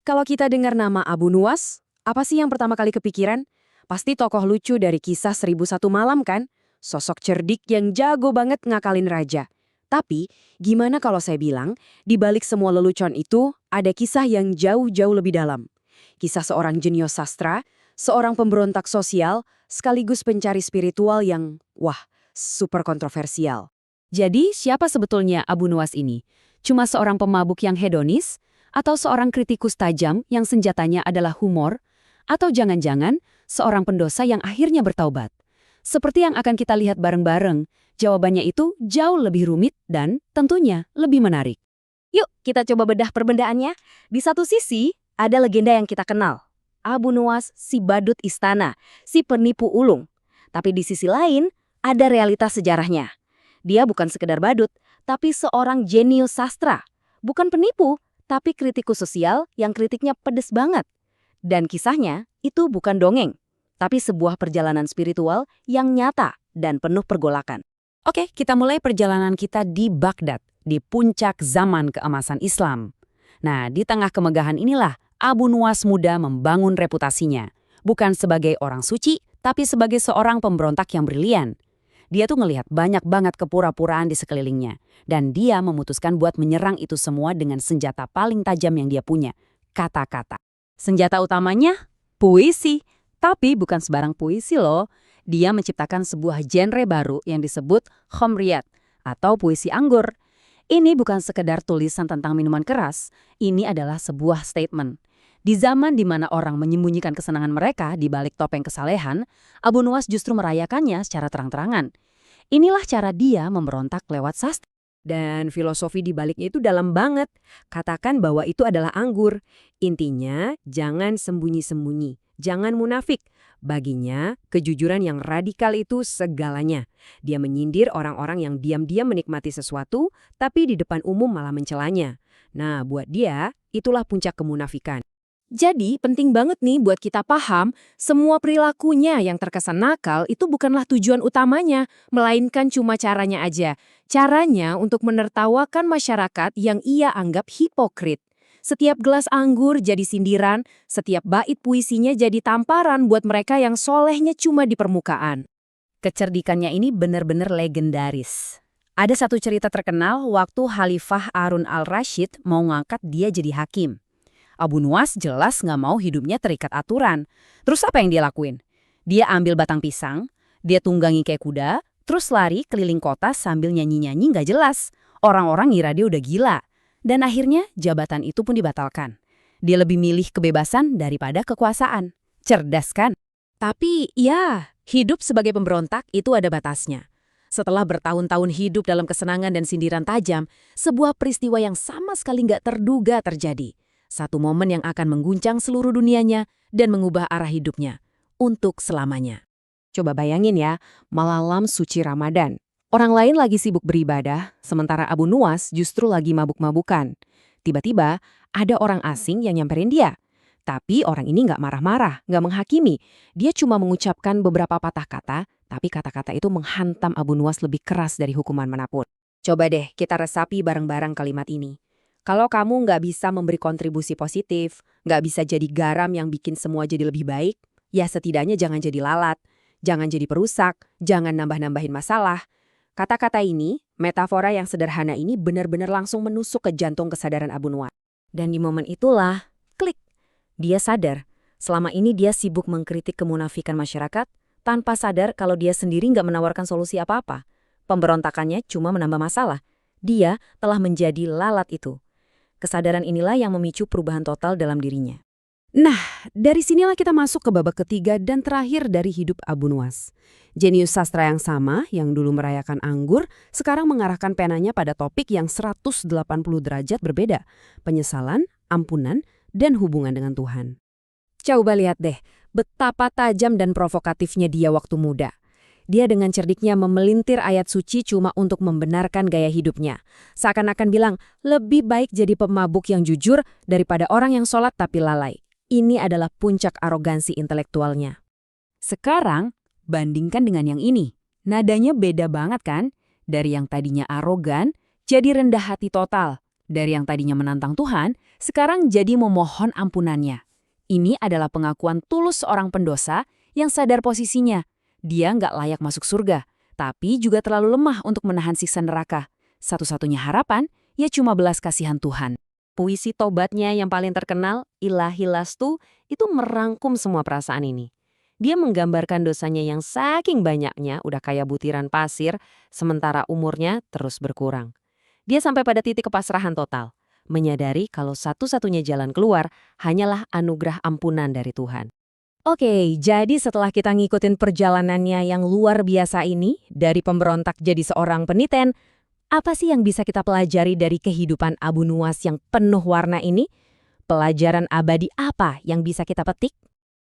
Kalau kita dengar nama Abu Nuwas, apa sih yang pertama kali kepikiran? Pasti tokoh lucu dari kisah 1001 malam kan? Sosok cerdik yang jago banget ngakalin raja. Tapi, gimana kalau saya bilang, di balik semua lelucon itu, ada kisah yang jauh-jauh lebih dalam. Kisah seorang jenius sastra, seorang pemberontak sosial, sekaligus pencari spiritual yang, wah, super kontroversial. Jadi, siapa sebetulnya Abu Nuwas ini? Cuma seorang pemabuk yang hedonis? Atau seorang kritikus tajam yang senjatanya adalah humor? Atau jangan-jangan seorang pendosa yang akhirnya bertaubat? Seperti yang akan kita lihat bareng-bareng, jawabannya itu jauh lebih rumit dan tentunya lebih menarik. Yuk, kita coba bedah perbendaannya. Di satu sisi, ada legenda yang kita kenal. Abu Nuwas, si badut istana, si penipu ulung. Tapi di sisi lain, ada realitas sejarahnya. Dia bukan sekedar badut, tapi seorang jenius sastra. Bukan penipu, tapi kritikus sosial yang kritiknya pedes banget. Dan kisahnya itu bukan dongeng, tapi sebuah perjalanan spiritual yang nyata dan penuh pergolakan. Oke, kita mulai perjalanan kita di Baghdad, di puncak zaman keemasan Islam. Nah, di tengah kemegahan inilah Abu Nuwas muda membangun reputasinya. Bukan sebagai orang suci, tapi sebagai seorang pemberontak yang brilian. Dia tuh ngelihat banyak banget kepura-puraan di sekelilingnya. Dan dia memutuskan buat menyerang itu semua dengan senjata paling tajam yang dia punya, kata-kata. Senjata utamanya, puisi. Tapi bukan sembarang puisi loh. Dia menciptakan sebuah genre baru yang disebut khomriyat, atau puisi anggur. Ini bukan sekedar tulisan tentang minuman keras. Ini adalah sebuah statement. Di zaman di mana orang menyembunyikan kesenangan mereka di balik topeng kesalehan, Abu Nuwas justru merayakannya secara terang-terangan. Inilah cara dia memberontak lewat sastra. Dan filosofi di baliknya itu dalam banget. Katakan bahwa itu adalah anggur. Intinya, jangan sembunyi-sembunyi. Jangan munafik. Baginya, kejujuran yang radikal itu segalanya. Dia menyindir orang-orang yang diam-diam menikmati sesuatu, tapi di depan umum malah mencelanya. Nah, buat dia, itulah puncak kemunafikan. Jadi, penting banget nih buat kita paham, semua perilakunya yang terkesan nakal itu bukanlah tujuan utamanya, melainkan cuma caranya aja. Caranya untuk menertawakan masyarakat yang ia anggap hipokrit. Setiap gelas anggur jadi sindiran, setiap bait puisinya jadi tamparan buat mereka yang solehnya cuma di permukaan. Kecerdikannya ini benar-benar legendaris. Ada satu cerita terkenal waktu Khalifah Harun al-Rashid mau ngangkat dia jadi hakim. Abu Nuwas jelas nggak mau hidupnya terikat aturan. Terus apa yang dia lakuin? Dia ambil batang pisang, dia tunggangi kayak kuda, terus lari keliling kota sambil nyanyi-nyanyi nggak jelas. Orang-orang ngira dia udah gila. Dan akhirnya jabatan itu pun dibatalkan. Dia lebih milih kebebasan daripada kekuasaan. Cerdas kan? Tapi ya, hidup sebagai pemberontak itu ada batasnya. Setelah bertahun-tahun hidup dalam kesenangan dan sindiran tajam, sebuah peristiwa yang sama sekali nggak terduga terjadi. Satu momen yang akan mengguncang seluruh dunianya dan mengubah arah hidupnya. Untuk selamanya. Coba bayangin ya, malam suci Ramadan. Orang lain lagi sibuk beribadah, sementara Abu Nuwas justru lagi mabuk-mabukan. Tiba-tiba, ada orang asing yang nyamperin dia. Tapi orang ini nggak marah-marah, nggak menghakimi. Dia cuma mengucapkan beberapa patah kata, tapi kata-kata itu menghantam Abu Nuwas lebih keras dari hukuman manapun. Coba deh kita resapi bareng-barang kalimat ini. Kalau kamu nggak bisa memberi kontribusi positif, nggak bisa jadi garam yang bikin semua jadi lebih baik, ya setidaknya jangan jadi lalat, jangan jadi perusak, jangan nambah-nambahin masalah. Kata-kata ini, metafora yang sederhana ini benar-benar langsung menusuk ke jantung kesadaran Abu Nuwas. Dan di momen itulah, klik, dia sadar. Selama ini dia sibuk mengkritik kemunafikan masyarakat, tanpa sadar kalau dia sendiri nggak menawarkan solusi apa-apa. Pemberontakannya cuma menambah masalah. Dia telah menjadi lalat itu. Kesadaran inilah yang memicu perubahan total dalam dirinya. Nah, dari sinilah kita masuk ke babak ketiga dan terakhir dari hidup Abu Nuwas. Jenius sastra yang sama, yang dulu merayakan anggur, sekarang mengarahkan penanya pada topik yang 180 derajat berbeda. Penyesalan, ampunan, dan hubungan dengan Tuhan. Coba lihat deh, betapa tajam dan provokatifnya dia waktu muda. Dia dengan cerdiknya memelintir ayat suci cuma untuk membenarkan gaya hidupnya. Seakan-akan bilang, lebih baik jadi pemabuk yang jujur daripada orang yang sholat tapi lalai. Ini adalah puncak arogansi intelektualnya. Sekarang, bandingkan dengan yang ini. Nadanya beda banget kan? Dari yang tadinya arogan, jadi rendah hati total. Dari yang tadinya menantang Tuhan, sekarang jadi memohon ampunannya. Ini adalah pengakuan tulus seorang pendosa yang sadar posisinya. Dia nggak layak masuk surga, tapi juga terlalu lemah untuk menahan siksa neraka. Satu-satunya harapan, ya cuma belas kasihan Tuhan. Puisi tobatnya yang paling terkenal, Ilahi Lastu, itu merangkum semua perasaan ini. Dia menggambarkan dosanya yang saking banyaknya, udah kayak butiran pasir, sementara umurnya terus berkurang. Dia sampai pada titik kepasrahan total, menyadari kalau satu-satunya jalan keluar hanyalah anugerah ampunan dari Tuhan. Oke, jadi setelah kita ngikutin perjalanannya yang luar biasa ini, dari pemberontak jadi seorang peniten, apa sih yang bisa kita pelajari dari kehidupan Abu Nuwas yang penuh warna ini? Pelajaran abadi apa yang bisa kita petik?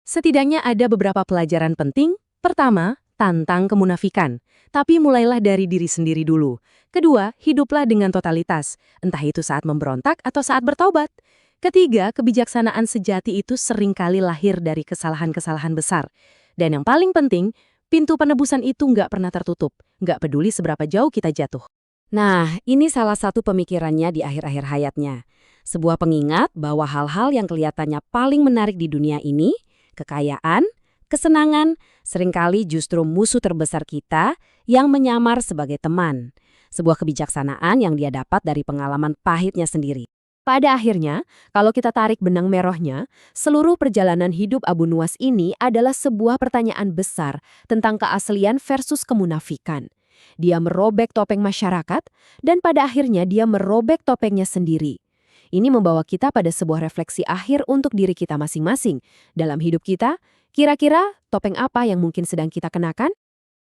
Setidaknya ada beberapa pelajaran penting. Pertama, tantang kemunafikan. Tapi mulailah dari diri sendiri dulu. Kedua, hiduplah dengan totalitas, entah itu saat memberontak atau saat bertaubat. Ketiga, kebijaksanaan sejati itu seringkali lahir dari kesalahan-kesalahan besar. Dan yang paling penting, pintu penebusan itu nggak pernah tertutup, nggak peduli seberapa jauh kita jatuh. Nah, ini salah satu pemikirannya di akhir-akhir hayatnya. Sebuah pengingat bahwa hal-hal yang kelihatannya paling menarik di dunia ini, kekayaan, kesenangan, seringkali justru musuh terbesar kita yang menyamar sebagai teman. Sebuah kebijaksanaan yang dia dapat dari pengalaman pahitnya sendiri. Pada akhirnya, kalau kita tarik benang merahnya, seluruh perjalanan hidup Abu Nuwas ini adalah sebuah pertanyaan besar tentang keaslian versus kemunafikan. Dia merobek topeng masyarakat, dan pada akhirnya dia merobek topengnya sendiri. Ini membawa kita pada sebuah refleksi akhir untuk diri kita masing-masing. Dalam hidup kita, kira-kira topeng apa yang mungkin sedang kita kenakan?